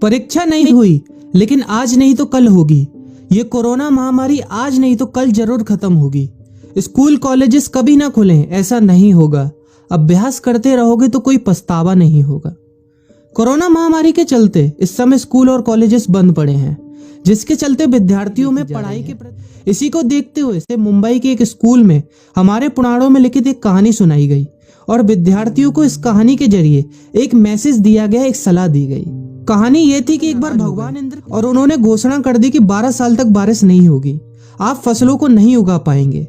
परीक्षा नहीं हुई, लेकिन आज नहीं तो कल होगी। ये कोरोना महामारी आज नहीं तो कल जरूर खत्म होगी। स्कूल कॉलेजेस कभी ना खुलें, ऐसा नहीं होगा। अभ्यास करते रहोगे तो कोई पछतावा नहीं होगा। कोरोना महामारी के चलते इस समय स्कूल और कॉलेजेस बंद पड़े हैं, जिसके चलते विद्यार्थियों में पढ़ाई के प्रति इसी को देखते हुए मुंबई के एक स्कूल में हमारे पुराणों में लिखित एक कहानी सुनाई गई और विद्यार्थियों को इस कहानी के जरिए एक मैसेज दिया गया, एक सलाह दी गई। कहानी ये थी कि एक बार भगवान इंद्र और उन्होंने घोषणा कर दी कि 12 साल तक बारिश नहीं होगी, आप फसलों को नहीं उगा पाएंगे।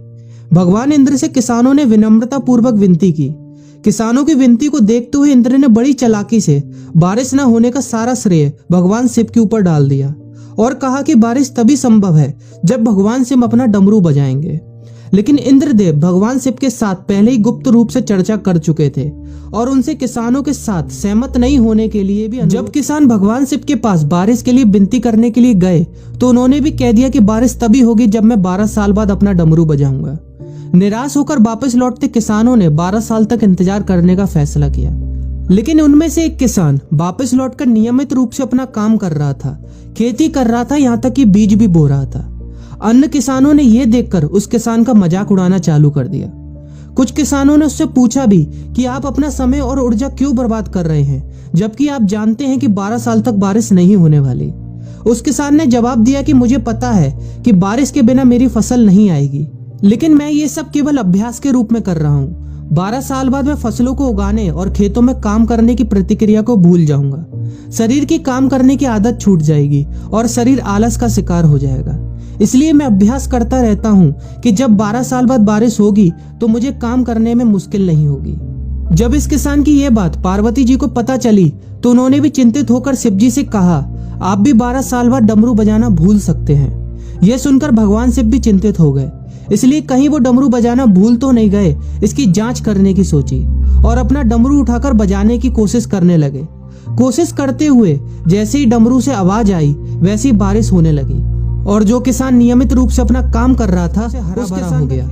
भगवान इंद्र से किसानों ने विनम्रता पूर्वक विनती की। किसानों की विनती को देखते हुए इंद्र ने बड़ी चालाकी से बारिश न होने का सारा श्रेय भगवान शिव के ऊपर डाल दिया और कहा कि बारिश तभी संभव है जब भगवान शिव अपना डमरू बजाएंगे। लेकिन इंद्रदेव भगवान शिव के साथ पहले ही गुप्त रूप से चर्चा कर चुके थे और उनसे किसानों के साथ सहमत नहीं होने के लिए भी जब किसान भगवान शिव के पास बारिश के लिए विनती करने के लिए गए तो उन्होंने भी कह दिया कि बारिश तभी होगी जब मैं 12 साल बाद अपना डमरू बजाऊंगा। निराश होकर वापस लौटते किसानों ने 12 साल तक इंतजार करने का फैसला किया। लेकिन उनमें से एक किसान वापस लौटकर नियमित रूप से अपना काम कर रहा था, खेती कर रहा था, यहाँ तक कि बीज भी बो रहा था। अन्य किसानों ने यह देखकर उस किसान का मजाक उड़ाना चालू कर दिया। कुछ किसानों ने उससे पूछा भी कि आप अपना समय और ऊर्जा क्यों बर्बाद कर रहे हैं, जबकि आप जानते हैं कि 12 साल तक बारिश नहीं होने वाली। उस किसान ने जवाब दिया कि मुझे पता है कि बारिश के बिना मेरी फसल नहीं आएगी, लेकिन मैं ये सब केवल अभ्यास के रूप में कर रहा हूँ। 12 साल बाद मैं फसलों को उगाने और खेतों में काम करने की प्रतिक्रिया को भूल जाऊंगा। शरीर की काम करने की आदत छूट जाएगी और शरीर आलस का शिकार हो जाएगा। इसलिए मैं अभ्यास करता रहता हूँ कि जब 12 साल बाद बारिश होगी तो मुझे काम करने में मुश्किल नहीं होगी। जब इस किसान की यह बात पार्वती जी को पता चली तो उन्होंने भी चिंतित होकर शिव जी से कहा, आप भी 12 साल बाद डमरू बजाना भूल सकते हैं। यह सुनकर भगवान शिव भी चिंतित हो गए, इसलिए कहीं वो डमरू बजाना भूल तो नहीं गए, इसकी जांच करने की सोची और अपना डमरू उठाकर बजाने की कोशिश करने लगे। कोशिश करते हुए जैसे ही डमरू से आवाज आई वैसी बारिश होने लगी और जो किसान नियमित रूप से अपना काम कर रहा था हरा भरा हो गया।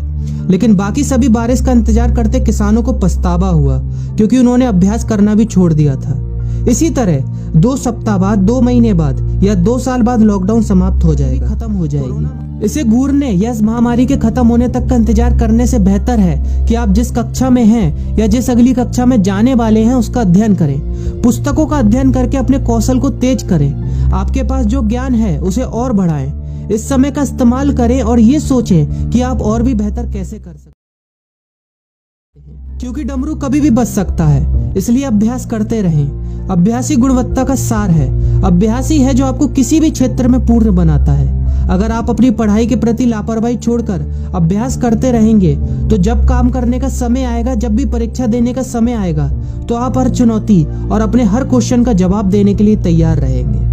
लेकिन बाकी सभी बारिश का इंतजार करते किसानों को पछतावा हुआ, क्योंकि उन्होंने अभ्यास करना भी छोड़ दिया था। इसी तरह 2 सप्ताह बाद, 2 महीने बाद या 2 साल बाद लॉकडाउन समाप्त हो जाएगा, खत्म हो जाएगी। इसे घूरने या इस महामारी के खत्म होने तक का इंतजार करने से बेहतर है कि आप जिस कक्षा में हैं या जिस अगली कक्षा में जाने वाले हैं उसका अध्ययन करें। पुस्तकों का अध्ययन करके अपने कौशल को तेज करें। आपके पास जो ज्ञान है उसे और बढ़ाएं। इस समय का इस्तेमाल करें और ये सोचें कि आप और भी बेहतर कैसे कर सकते हैं, क्योंकि डमरू कभी भी बच सकता है। इसलिए अभ्यास करते रहें। अभ्यास ही गुणवत्ता का सार है। अभ्यास ही है जो आपको किसी भी क्षेत्र में पूर्ण बनाता है। अगर आप अपनी पढ़ाई के प्रति लापरवाही छोड़कर अभ्यास करते रहेंगे तो जब काम करने का समय आएगा, जब भी परीक्षा देने का समय आएगा, तो आप हर चुनौती और अपने हर क्वेश्चन का जवाब देने के लिए तैयार रहेंगे।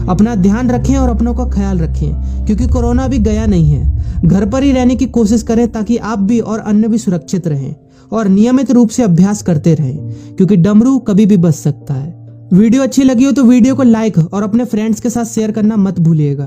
अपना ध्यान रखें और अपनों का ख्याल रखें, क्योंकि कोरोना अभी गया नहीं है। घर पर ही रहने की कोशिश करें ताकि आप भी और अन्य भी सुरक्षित रहें और नियमित रूप से अभ्यास करते रहें, क्योंकि डमरू कभी भी बच सकता है। वीडियो अच्छी लगी हो तो वीडियो को लाइक और अपने फ्रेंड्स के साथ शेयर करना मत भूलिएगा।